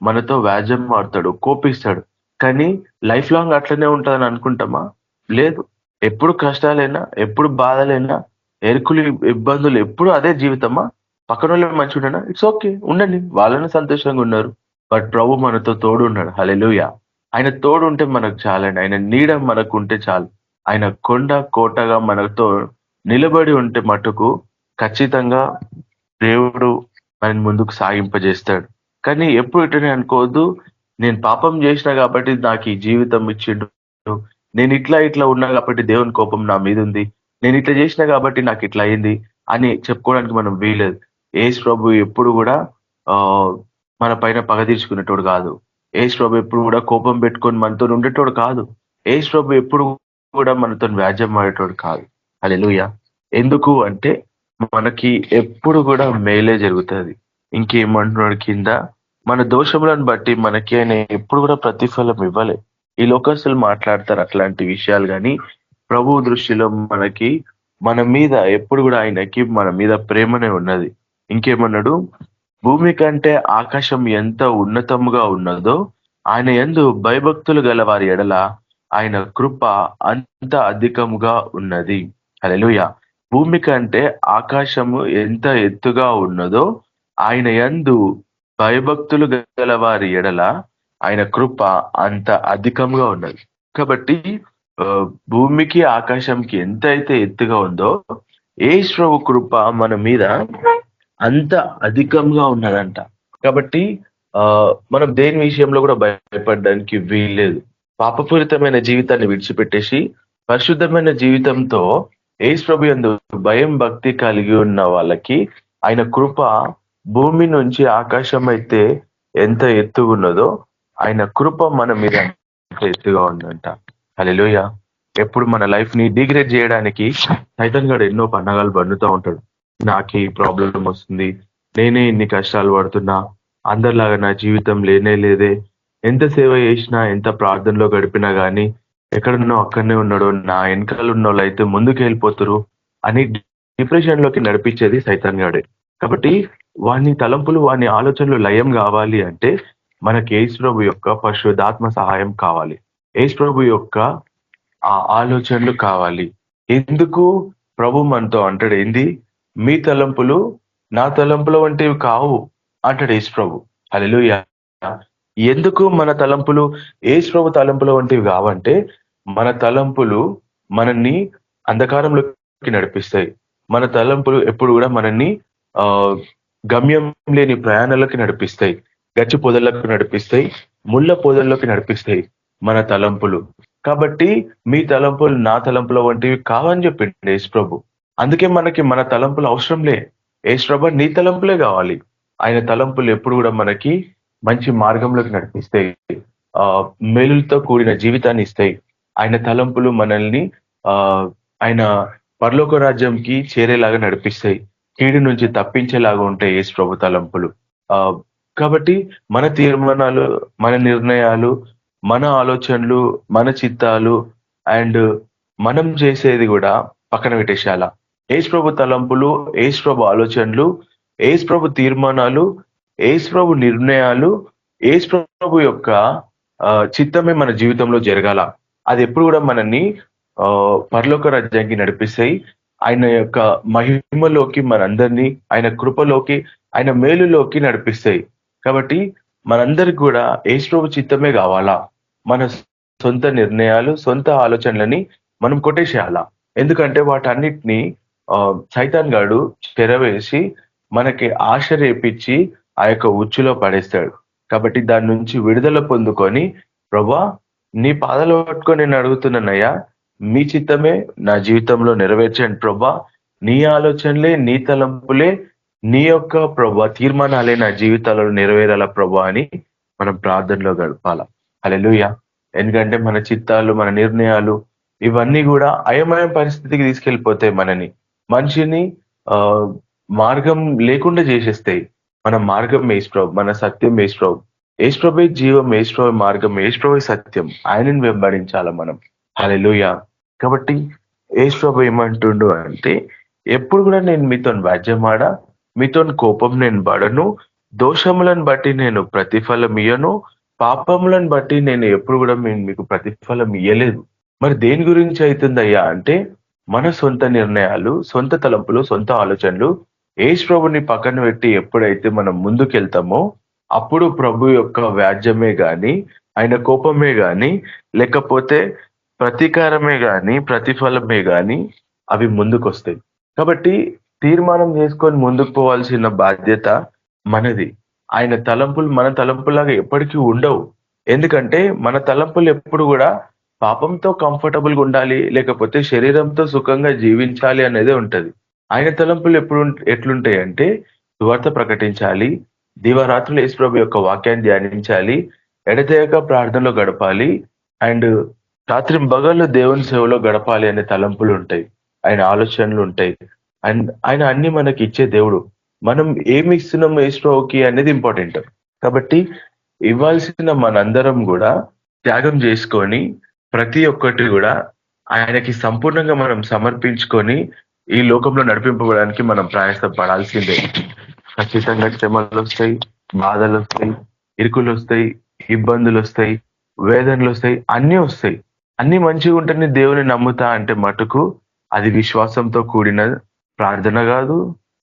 మనతో వ్యాజ్యం ఆడతాడు, కోపిస్తాడు. కానీ లైఫ్ లాంగ్ అట్లనే ఉంటుందని అనుకుంటామా? లేదు. ఎప్పుడు కష్టాలైనా, ఎప్పుడు బాధలైనా, ఎరుకులు, ఇబ్బందులు ఎప్పుడు అదే జీవితమా? పక్కన వాళ్ళు మంచిగా ఉండనా? ఇట్స్ ఓకే, ఉండండి, వాళ్ళని సంతోషంగా ఉన్నారు. బట్ ప్రభు మనతో తోడు ఉన్నాడు. హల్లెలూయా. ఆయన తోడు ఉంటే మనకు చాలండి. ఆయన నీడ మనకు ఉంటే చాలు. ఆయన కొండ కోటగా మనతో నిలబడి ఉంటే మటుకు ఖచ్చితంగా దేవుడు ఆయన ముందుకు సాగింపజేస్తాడు. కానీ ఎప్పుడు ఇట్లనే అనుకోవద్దు, నేను పాపం చేసిన కాబట్టి నాకు ఈ జీవితం ఇచ్చిండు, నేను ఇట్లా ఉన్నా కాబట్టి దేవుని కోపం నా మీద ఉంది, నేను ఇట్లా చేసిన కాబట్టి నాకు ఇట్లా అయింది అని చెప్పుకోవడానికి మనం వీలేదు. యేసు ప్రభు ఎప్పుడు కూడా మన పైన పగ తీర్చుకునేటోడు కాదు. యేసు ప్రభు ఎప్పుడు కూడా కోపం పెట్టుకొని మనతో ఉండేటోడు కాదు. యేసు ప్రభు ఎప్పుడు కూడా మనతో వ్యాజ్యం ఆడేటోడు కాదు. హల్లెలూయా. ఎందుకు అంటే మనకి ఎప్పుడు కూడా మేలే జరుగుతుంది. ఇంకేమంటున్నాడు కింద, మన దోషములను బట్టి మనకి ఆయన ఎప్పుడు కూడా ప్రతిఫలం ఇవ్వలే. ఈ లోకస్తులు మాట్లాడతారు అట్లాంటి విషయాలు, కానీ ప్రభు దృష్టిలో మనకి మన మీద ఎప్పుడు కూడా ఆయనకి మన మీద ప్రేమనే ఉన్నది. ఇంకేమన్నాడు, భూమి కంటే ఆకాశం ఎంత ఉన్నతముగా ఉన్నదో ఆయన యందు భయభక్తులు గల వారి ఎడల ఆయన కృప అంత అధికముగా ఉన్నది. హల్లెలూయా. భూమి కంటే ఆకాశము ఎంత ఎత్తుగా ఉన్నదో ఆయన యందు భయభక్తులు గల వారి ఎడల ఆయన కృప అంత అధికంగా ఉన్నది. కాబట్టి భూమికి ఆకాశంకి ఎంత అయితే ఎత్తుగా ఉందో యేసు ప్రభు కృప మన మీద అంత అధికంగా ఉన్నదంట. కాబట్టి మనం దేని విషయంలో కూడా భయపడడానికి వీల్లేదు. పాపపూరితమైన జీవితాన్ని విడిచిపెట్టేసి పరిశుద్ధమైన జీవితంతో యేసు ప్రభు యందు భయం భక్తి కలిగి ఉన్న వాళ్ళకి ఆయన కృప భూమి నుంచి ఆకాశం అయితే ఎంత ఎత్తుగా ఉన్నదో ఆయన కృప మన మీద ఎంత ఎత్తుగా ఉందంట. హల్లెలూయా. ఎప్పుడు మన లైఫ్ ని డిగ్రేడ్ చేయడానికి సైతాన్ గాడు ఎన్నో పన్నాగాలు బండుతూ ఉంటాడు. నాకే ఈ ప్రాబ్లం వస్తుంది, నేనే ఇన్ని కష్టాలు పడుతున్నా, అందరిలాగా నా జీవితం లేదే, ఎంత సేవ చేసినా, ఎంత ప్రార్థనలో గడిపినా గానీ ఎక్కడున్నో అక్కడనే ఉన్నాడు, నా వెనకాల ఉన్న వాళ్ళు అయితే ముందుకు వెళ్ళిపోతారు అని డిప్రెషన్ లోకి నడిపించేది సైతాన్ గాడే. కాబట్టి వాని తలంపులు, వాని ఆలోచనలు లయం కావాలి అంటే మనకి యేసు ప్రభు యొక్క పరిశుద్ధాత్మ సహాయం కావాలి. యేసు ప్రభు యొక్క ఆ ఆలోచనలు కావాలి. ఎందుకు ప్రభు మనతో అంటాడు, ఏంది, మీ తలంపులు నా తలంపుల వంటివి కావు అంటాడు యేసు ప్రభు. హల్లెలూయా. ఎందుకు మన తలంపులు యేసు ప్రభు తలంపుల వంటివి కావంటే మన తలంపులు మనల్ని అంధకారంలోకి నడిపిస్తాయి. మన తలంపులు ఎప్పుడు కూడా మనల్ని గమ్యం లేని ప్రయాణాలకి నడిపిస్తాయి, గచ్చి పొదల్లోకి నడిపిస్తాయి, ముళ్ళ పొదల్లోకి నడిపిస్తాయి మన తలంపులు. కాబట్టి మీ తలంపులు నా తలంపుల వంటివి కావని చెప్పిండు యేసు ప్రభు. అందుకే మనకి మన తలంపులు అవసరంలే. యేసు ప్రభా నీ తలంపులే కావాలి. ఆయన తలంపులు ఎప్పుడు కూడా మనకి మంచి మార్గంలోకి నడిపిస్తాయి, మేలులతో కూడిన జీవితాన్ని ఇస్తాయి. ఆయన తలంపులు మనల్ని ఆయన పరలోక రాజ్యంకి చేరేలాగా నడిపిస్తాయి, కీడు నుంచి తప్పించేలాగా ఉంటాయి యేసు ప్రభు తలంపులు. కాబట్టి మన తీర్మానాలు, మన నిర్ణయాలు, మన ఆలోచనలు, మన చిత్తాలు అండ్ మనం చేసేది కూడా పక్కన పెట్టేశాల. యేసు ప్రభు తలంపులు, యేసు ప్రభు ఆలోచనలు, యేసు ప్రభు తీర్మానాలు, యేసు ప్రభు నిర్ణయాలు, యేసు ప్రభు యొక్క చిత్తమే మన జీవితంలో జరగాల. అది ఎప్పుడు కూడా మనల్ని పరలోక రాజ్యానికి నడిపిస్తాయి. ఆయన యొక్క మహిమలోకి మనందరినీ, ఆయన కృపలోకి, ఆయన మేలులోకి నడిపిస్తాయి. కాబట్టి మనందరికి కూడా యేసు ప్రభు చిత్తమే కావాలా. మన సొంత నిర్ణయాలు, సొంత ఆలోచనలని మనం కొట్టేసేయాలా. ఎందుకంటే వాటన్నిటిని సైతాన్ గాడు చెరవేసి మనకి ఆశ రేపించి ఆ యొక్క ఉచ్చులో పడేస్తాడు. కాబట్టి దాని నుంచి విడుదల పొందుకొని, ప్రభా నీ పాదాలు పట్టుకొని నేను అడుగుతున్నానయ్యా, మీ చిత్తమే నా జీవితంలో నెరవేర్చండి ప్రభా. నీ ఆలోచనలే, నీ తలంపులే, నీ యొక్క ప్రభా తీర్మానాలే నా జీవితాలలో నెరవేరాల ప్రభా అని మనం ప్రార్థనలో గడపాల. హల్లెలూయా. ఎందుకంటే మన చిత్తాలు, మన నిర్ణయాలు ఇవన్నీ కూడా అయమయం పరిస్థితికి తీసుకెళ్ళిపోతాయి. మనిషిని మార్గం లేకుండా చేసేస్తాయి. మన మార్గం యేసు ప్రభు, మన సత్యం యేసు ప్రభు. యేసు ప్రభు జీవం, యేసు ప్రభు మార్గం, యేసు ప్రభు సత్యం. ఆయనని వెంబడించాల మనం. హల్లెలూయా. కాబట్టి యేసు ప్రభు ఏమంటుండు అంటే, ఎప్పుడు కూడా నేను మీతో వ్యాజ్యమాడ, మీతో కోపం నేను పడను, దోషములను బట్టి నేను ప్రతిఫలం ఇయ్యను, పాపములను బట్టి నేను ఎప్పుడు కూడా మీకు ప్రతిఫలం ఇయ్యలేదు. మరి దేని గురించి అవుతుందయ్యా అంటే, మన సొంత నిర్ణయాలు, సొంత తలంపులు, సొంత ఆలోచనలు యేసు ప్రభుని పక్కన పెట్టి ఎప్పుడైతే మనం ముందుకెళ్తామో అప్పుడు ప్రభు యొక్క వ్యాజ్యమే గాని, ఆయన కోపమే గాని, లేకపోతే ప్రతీకారమే గాని, ప్రతిఫలమే గాని అవి ముందుకొస్తాయి. కాబట్టి తీర్మానం చేసుకొని ముందుకు పోవాల్సిన బాధ్యత మనది. ఆయన తలంపులు మన తలంపులాగా ఎప్పటికీ ఉండవు. ఎందుకంటే మన తలంపులు ఎప్పుడు కూడా పాపంతో కంఫర్టబుల్గా ఉండాలి, లేకపోతే శరీరంతో సుఖంగా జీవించాలి అనేదే ఉంటది. ఆయన తలంపులు ఎట్లుంటాయి అంటే, సువార్త ప్రకటించాలి, దివారాత్రులు యేసు ప్రభు యొక్క వాక్యాన్ని ధ్యానించాలి, ఎడతెగక ప్రార్థనలో గడపాలి, అండ్ రాత్రి పగళ్ళు దేవుని సేవలో గడపాలి అనే తలంపులు ఉంటాయి, ఆయన ఆలోచనలు ఉంటాయి. అండ్ ఆయన అన్ని మనకి ఇచ్చే దేవుడు. మనం ఏమి ఇస్తున్నాం యేసు ప్రభుకి అనేది ఇంపార్టెంట్. కాబట్టి ఇవ్వాల్సిన మనందరం కూడా త్యాగం చేసుకొని ప్రతి ఒక్కటి కూడా ఆయనకి సంపూర్ణంగా మనం సమర్పించుకొని ఈ లోకంలో నడిపింపబడడానికి మనం ప్రయాసపడాల్సిందే. ఖచ్చితంగా శ్రమలు వస్తాయి, బాధలు వస్తాయి, ఇరుకులు వస్తాయి, ఇబ్బందులు వస్తాయి, వేదనలు వస్తాయి, అన్నీ వస్తాయి. అన్ని మంచిగా ఉంటేనే దేవుని నమ్ముతా అంటే మటుకు అది విశ్వాసంతో కూడిన ప్రార్థన కాదు,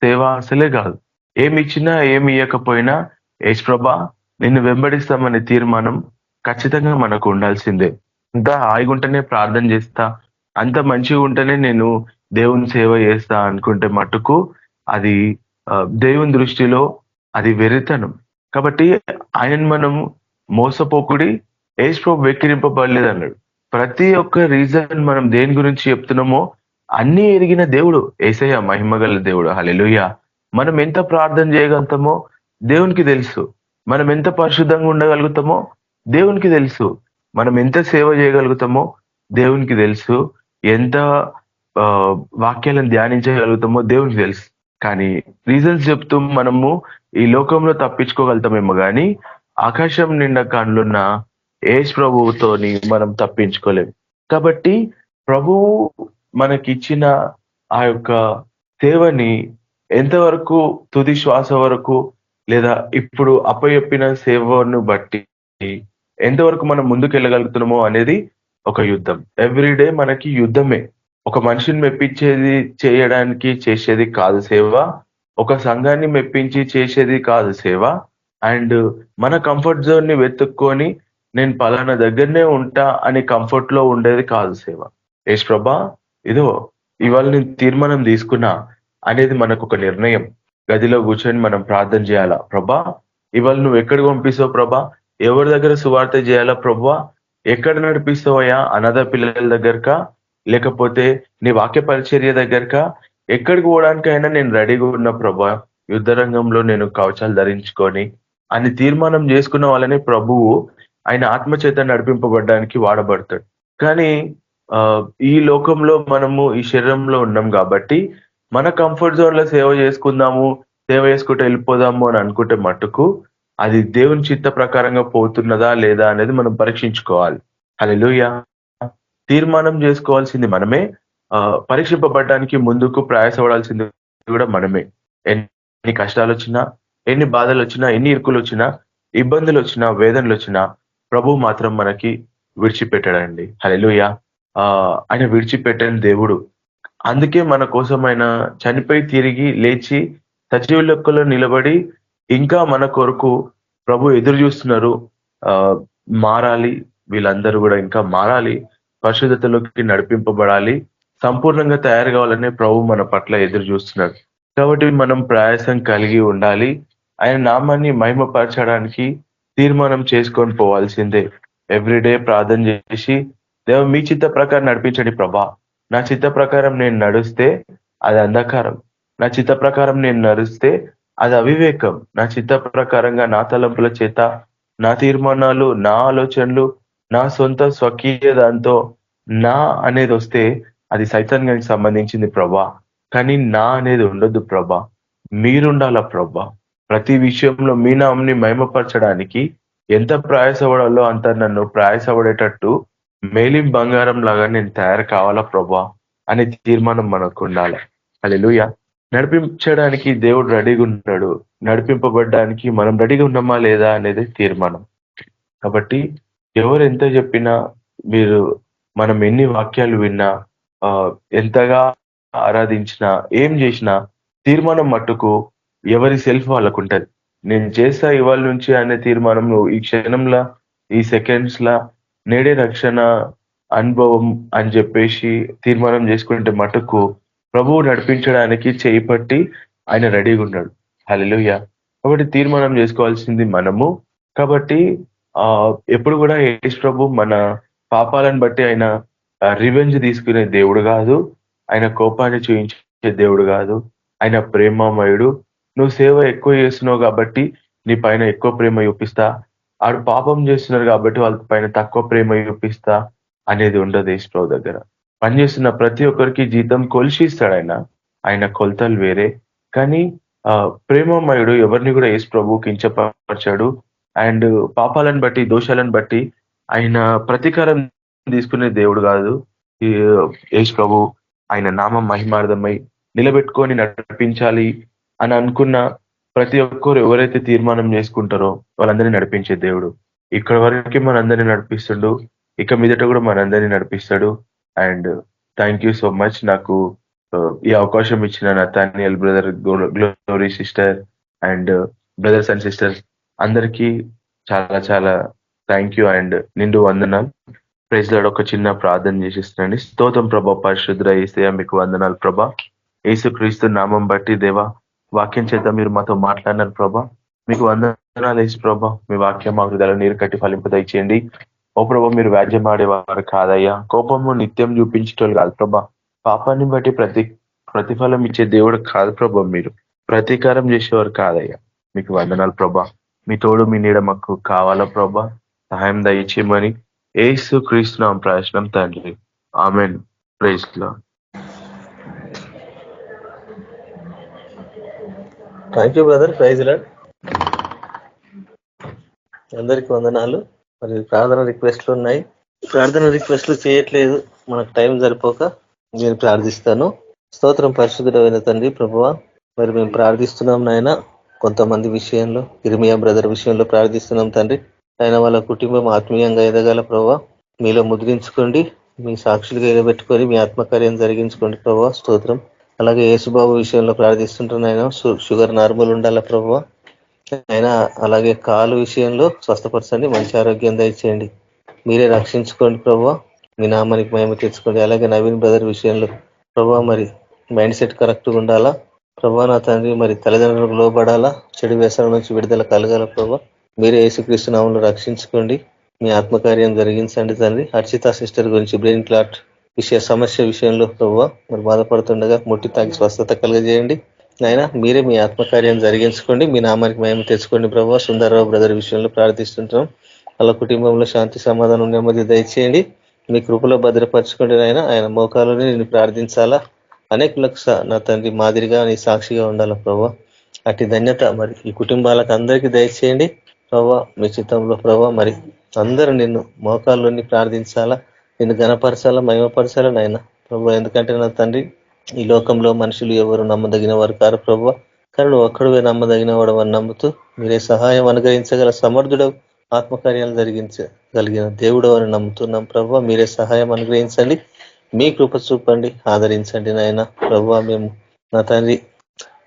సేవ అసలే కాదు. ఏమి ఇచ్చినా ఏమి ఇవ్వకపోయినా యేసు ప్రభా నిన్ను వెంబడిస్తామనే తీర్మానం ఖచ్చితంగా మనకు ఉండాల్సిందే. అంత హాయిగుంటేనే ప్రార్థన చేస్తా, అంత మంచిగా ఉంటేనే నేను దేవుని సేవ చేస్తా అనుకుంటే మటుకు అది దేవుని దృష్టిలో అది వెరితనం. కాబట్టి ఆయనను మనం మోసపోకుడి, యేసు ప్రభు వెక్కిరింపబడలేదు అన్నాడు. ప్రతి ఒక్క రీజన్ మనం దేని గురించి చెప్తున్నామో అన్నీ ఎరిగిన దేవుడు యేసయ్య, మహిమగల దేవుడు. హల్లెలూయా. మనం ఎంత ప్రార్థన చేయగలుగుతామో దేవునికి తెలుసు. మనం ఎంత పరిశుద్ధంగా ఉండగలుగుతామో దేవునికి తెలుసు. మనం ఎంత సేవ చేయగలుగుతామో దేవునికి తెలుసు. ఎంత వాక్యాలను ధ్యానించగలుగుతామో దేవునికి తెలుసు. కానీ రీజన్స్ చెప్తూ మనము ఈ లోకంలో తప్పించుకోగలుగుతామేమో కానీ ఆకాశం నిండా కళ్ళున్న యేసు ప్రభువుతోని మనం తప్పించుకోలేము. కాబట్టి ప్రభువు మనకిచ్చిన ఆ యొక్క సేవని ఎంతవరకు, తుది శ్వాస వరకు, లేదా ఇప్పుడు అప్పయెప్పిన సేవను బట్టి ఎంతవరకు మనం ముందుకెళ్ళగలుగుతున్నామో అనేది ఒక యుద్ధం. ఎవ్రీడే మనకి యుద్ధమే. ఒక మనిషిని మెప్పించేది చేయడానికి చేసేది కాదు సేవ, ఒక సంఘాన్ని మెప్పించి చేసేది కాదు సేవ, అండ్ మన కంఫర్ట్ జోన్ ని వెతుక్కొని నేను పలానా దగ్గరనే ఉంటా అని కంఫర్ట్ లో ఉండేది కాదు సేవ. యేసు ప్రభా ఇదో ఇవాళ నేను తీర్మానం తీసుకున్నా అనేది మనకు ఒక నిర్ణయం. గదిలో కూర్చొని మనం ప్రార్థన చేయాలా, ప్రభా ఇవాళ నువ్వు ఎక్కడికి పంపిస్తావు ప్రభా, ఎవరి దగ్గర సువార్త చేయాలా ప్రభా, ఎక్కడ నడిపిస్తావయ్యా, అనాథ పిల్లల దగ్గరకా, లేకపోతే నీ వాక్య పరిచర్య దగ్గరకా, ఎక్కడికి పోవడానికైనా నేను రెడీగా ఉన్న ప్రభా, యుద్ధ రంగంలో నేను కవచాలు ధరించుకొని అని తీర్మానం చేసుకున్న వాళ్ళని ప్రభువు ఆయన ఆత్మచేత నడిపింపబడడానికి వాడబడతాడు. కానీ ఈ లోకంలో మనము ఈ శరీరంలో ఉన్నాం కాబట్టి మన కంఫర్ట్ జోన్ లో సేవ చేసుకుందాము, సేవ చేసుకుంటూ వెళ్ళిపోదాము అని అనుకుంటే మట్టుకు అది దేవుని చిత్త ప్రకారంగా పోతున్నదా లేదా అనేది మనం పరీక్షించుకోవాలి. హల్లెలూయా. తీర్మానం చేసుకోవాల్సింది మనమే, పరీక్షింపబడడానికి ముందుకు ప్రయాసపడాల్సింది కూడా మనమే. ఎన్ని కష్టాలు వచ్చినా, ఎన్ని బాధలు వచ్చినా, ఎన్ని ఇరుకులు వచ్చినా, ఇబ్బందులు వచ్చినా, వేదనలు వచ్చినా ప్రభు మాత్రం మనకి విడిచిపెట్టాడండి. హల్లెలూయా. ఆయన విడిచిపెట్టని దేవుడు. అందుకే మన కోసం ఆయన చనిపోయి తిరిగి లేచి సజీవ లెక్కలో నిలబడి ఇంకా మన కొరకు ప్రభు ఎదురు చూస్తున్నారు. మారాలి, వీళ్ళందరూ కూడా ఇంకా మారాలి, పరిశుద్ధతలోకి నడిపింపబడాలి, సంపూర్ణంగా తయారు కావాలనే ప్రభు మన పట్ల ఎదురు చూస్తున్నాడు. కాబట్టి మనం ప్రయాసం కలిగి ఉండాలి. ఆయన నామాన్ని మహిమపరచడానికి తీర్మానం చేసుకొని పోవాల్సిందే. ఎవ్రీడే ప్రార్థన చేసి, దేవ మీ చిత్త ప్రకారం నడిపించండి ప్రభా. నా చిత్త ప్రకారం నేను నడుస్తే అది అంధకారం, నా చిత్త ప్రకారం నేను నడిస్తే అది అవివేకం, నా చిత్త ప్రకారంగా నా తలంపుల చేత, నా తీర్మానాలు, నా ఆలోచనలు, నా సొంత స్వకీయ దాంతో నా అనేది వస్తే అది సైతాన్యానికి సంబంధించింది ప్రభా. కానీ నా అనేది ఉండొద్దు ప్రభా, మీరుండాల ప్రభా. ప్రతి విషయంలో మీ నామని మహిమపరచడానికి ఎంత ప్రయాసపడాలో అంత నన్ను ప్రయాసపడేటట్టు మేలిం బంగారం లాగా నేను తయారు కావాలా ప్రభా అనే తీర్మానం మనకు ఉండాలి. హల్లెలూయా. నడిపించడానికి దేవుడు రెడీగా ఉన్నాడు, నడిపింపబడడానికి మనం రెడీగా ఉన్నామా లేదా అనేది తీర్మానం. కాబట్టి ఎవరు ఎంత చెప్పినా, మీరు మనం ఎన్ని వాక్యాలు విన్నా, ఎంతగా ఆరాధించినా, ఏం చేసినా తీర్మానం మట్టుకు ఎవరి సెల్ఫ్ వాళ్ళకు ఉంటది. నేను చేస్తా ఇవాళ నుంచి అనే తీర్మానం నువ్వు ఈ క్షణంలా, ఈ సెకండ్స్ లా నేడే రక్షణ అనుభవం అని చెప్పేసి తీర్మానం చేసుకుంటే మటుకు ప్రభువు నడిపించడానికి చేయి పట్టి ఆయన రెడీగా ఉన్నాడు. హల్లెలూయా. కాబట్టి తీర్మానం చేసుకోవాల్సింది మనము. కాబట్టి ఎప్పుడు కూడా యేసు ప్రభు మన పాపాలను బట్టి ఆయన రివెంజ్ తీసుకునే దేవుడు కాదు, ఆయన కోపాన్ని చూయించే దేవుడు కాదు. ఆయన ప్రేమమయుడు. నువ్వు సేవ ఎక్కువ చేస్తున్నావు కాబట్టి నీ పైన ఎక్కువ ప్రేమ చూపిస్తా, ఆడు పాపం చేస్తున్నారు కాబట్టి వాళ్ళ పైన తక్కువ ప్రేమ చూపిస్తా అనేది ఉండదు. యేసు ప్రభు దగ్గర పనిచేస్తున్న ప్రతి ఒక్కరికి జీతం కొలిసి ఇస్తాడు ఆయన. ఆయన కొలతలు వేరే. కానీ ప్రేమమయుడు ఎవరిని కూడా యేసు ప్రభు కించపరచాడు. అండ్ పాపాలను బట్టి, దోషాలను బట్టి ఆయన ప్రతీకారం తీసుకునే దేవుడు కాదు. యేసు ప్రభు ఆయన నామం మహిమార్థమై నిలబెట్టుకొని నడిపించాలి అని అనుకున్న ప్రతి ఒక్కరు ఎవరైతే తీర్మానం చేసుకుంటారో వాళ్ళందరినీ నడిపించే దేవుడు. ఇక్కడ వరకు మనందరినీ నడిపిస్తాడు, ఇక మీదట కూడా మనందరినీ నడిపిస్తాడు. And thank you so much నాకు ఈ అవకాశం ఇచ్చిన Nathaniel brother, Glory sister and brothers and sisters అందరికీ చాలా చాలా థ్యాంక్ యూ అండ్ నిండు వందనాలు. Praise Lord. ఒక చిన్న ప్రార్థన చేసేస్తున్నాండి. స్తోత్రం ప్రభా, పరిశుద్ధ యేసయ్య మీకు వందనాలు ప్రభా. యేసుక్రీస్తు నామం బట్టి దేవా, వాక్యం చేత మీరు మాతో మాట్లాడినారు ప్రభా, మీకు వందనాలు యేసు ప్రభా. మీ వాక్యం మా హృదయాలు నీరు కట్టి ఫలింపు దయచేయండి. ఓ ప్రభా, మీరు వ్యాజ్యం ఆడేవారు కాదయ్యా, కోపము నిత్యం చూపించేటోళ్ళు కాదు ప్రభా, పాపాన్ని బట్టి ప్రతిఫలం ఇచ్చే దేవుడు కాదు ప్రభా, మీరు ప్రతీకారం చేసేవారు కాదయ్యా. మీకు వందనాలు ప్రభా. మీ తోడు మీ నీడ మాకు కావాలా ప్రభా, సహాయం దయచేయమని యేసు క్రీస్తు నామమున ప్రార్థిస్తున్నాం తండ్రి, ఆమేన్. Praise lord. Thank you brother. Praise lord. అందరికి వందనాలు. మరి ప్రార్థన రిక్వెస్ట్లు ఉన్నాయి. ప్రార్థన రిక్వెస్ట్లు చేయట్లేదు, మనకు టైం సరిపోక నేను ప్రార్థిస్తాను. స్తోత్రం పరిశుద్ధుడైన తండ్రి ప్రభువా, మరి మేము ప్రార్థిస్తున్నాం నాయన. కొంతమంది విషయంలో, ఇర్మియా బ్రదర్ విషయంలో ప్రార్థిస్తున్నాం తండ్రి. ఆయన వాళ్ళ కుటుంబం ఆత్మీయంగా ఎదగాల ప్రభువా, మీలో ముద్రించుకోండి, మీ సాక్షులుగా ఎగబెట్టుకొని మీ ఆత్మకార్యం జరిగించుకోండి ప్రభువా. స్తోత్రం. అలాగే యేసుబాబు విషయంలో ప్రార్థిస్తుంటున్నాయన, షుగర్ నార్మల్ ఉండాల ప్రభువా. అయినా అలాగే కాలు విషయంలో స్వస్థపరచండి, మంచి ఆరోగ్యం దయచేయండి, మీరే రక్షించుకోండి ప్రభువా, మీ నామానికి మహిమ తెచ్చుకోండి. అలాగే నవీన్ బ్రదర్ విషయంలో ప్రభువా, మరి మైండ్ సెట్ కరెక్ట్గా ఉండాలా ప్రభువా. నా తండ్రి, మరి తల్లిదండ్రులకు లోబడాలా, చెడు వ్యసనం నుంచి విడుదల కలగాల ప్రభువా. మీరే యేసుక్రీస్తు నామములో రక్షించుకోండి, మీ ఆత్మకార్యం జరిగించండి తండ్రి. హర్షిత సిస్టర్ గురించి బ్రెయిన్ క్లాట్ సమస్య విషయంలో ప్రభావ మరి బాధపడుతుండగా ముట్టి తాకి స్వస్థత కలుగజేయండి. నాయన మీరే మీ ఆత్మకార్యాన్ని జరిగించుకోండి, మీ నామానికి మేము తెచ్చుకోండి ప్రభావ. సుందరరావు బ్రదర్ విషయంలో ప్రార్థిస్తుంటాం. వాళ్ళ కుటుంబంలో శాంతి సమాధానం నెమ్మది దయచేయండి, మీ కృపలో భద్రపరచుకోండి. ఆయన మోకాలని నేను ప్రార్థించాలా, అనేకులకు నా తండ్రి మాదిరిగా నీ సాక్షిగా ఉండాలా ప్రభావ. అటు ధన్యత మరి ఈ కుటుంబాలకు అందరికీ దయచేయండి ప్రభావ. మీ చిత్తంలో ప్రభావ మరి అందరూ నిన్ను మోకాల్లోని ప్రార్థించాలా, నిన్ను ఘనపరచాలా, మహిమపరచాలా నాయన ప్రభావ. ఎందుకంటే నా తండ్రి ఈ లోకంలో మనుషులు ఎవరు నమ్మదగిన వారు కారు ప్రభావ, కానీ నువ్వు ఒక్కడువే నమ్మదగిన వాడు అని నమ్ముతూ మీరే సహాయం అనుగ్రహించగల సమర్థుడు, ఆత్మకార్యాలు జరిగించగలిగిన దేవుడు అని నమ్ముతున్నాం ప్రభావ. మీరే సహాయం అనుగ్రహించండి, మీ కృప చూపండి, ఆదరించండి నాయన ప్రభావ. మేము నా తండ్రి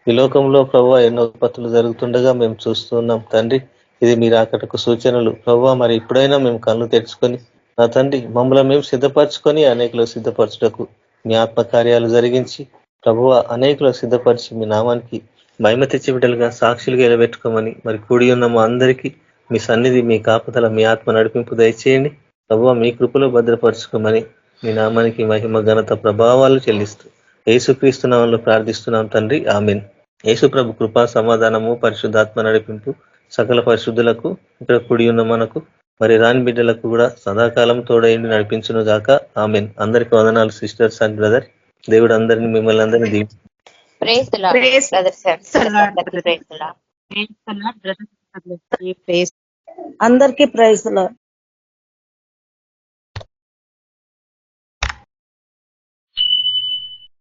ఈ లోకంలో ప్రభావ ఎన్నో విపత్తులు జరుగుతుండగా మేము చూస్తున్నాం తండ్రి. ఇది మీరు అక్కడకు సూచనలు ప్రభావ. మరి ఇప్పుడైనా మేము కళ్ళు తెరుచుకొని నా తండ్రి మమ్మల్ని మేము సిద్ధపరచుకొని అనేకులు సిద్ధపరచుటకు మీ ఆత్మకార్యాలు జరిగించి ప్రభువ అనేకులు సిద్ధపరిచి మీ నామానికి మహిమ తెచ్చి బిడ్డలుగా సాక్షులుగా ఎలబెట్టుకోమని మరి కూడి ఉన్న మా అందరికీ మీ సన్నిధి, మీ కాపుదల, మీ ఆత్మ నడిపింపు దయచేయండి ప్రభువ. మీ కృపలో భద్రపరచుకోమని మీ నామానికి మహిమ ఘనత ప్రభావాలు చెల్లిస్తూ యేసుక్రీస్తు నామములో ప్రార్థిస్తున్నాం తండ్రి, ఆమేన్. యేసు ప్రభు కృపా సమాధానము పరిశుద్ధాత్మ నడిపింపు సకల పరిశుద్ధులకు ఇక్కడ కూడి ఉన్న మనకు మరి రాని బిడ్డలకు కూడా సదాకాలం తోడైండి నడిపించును గాక, ఆమేన్. అందరికి వందనాలు సిస్టర్స్ అండ్ బ్రదర్. దేవుడు అందరినీ మిమ్మల్ని అందరినీ దీవించును. Praise the Lord brothers and sisters. అందరికీ ప్రైజ్ ది లార్డ్.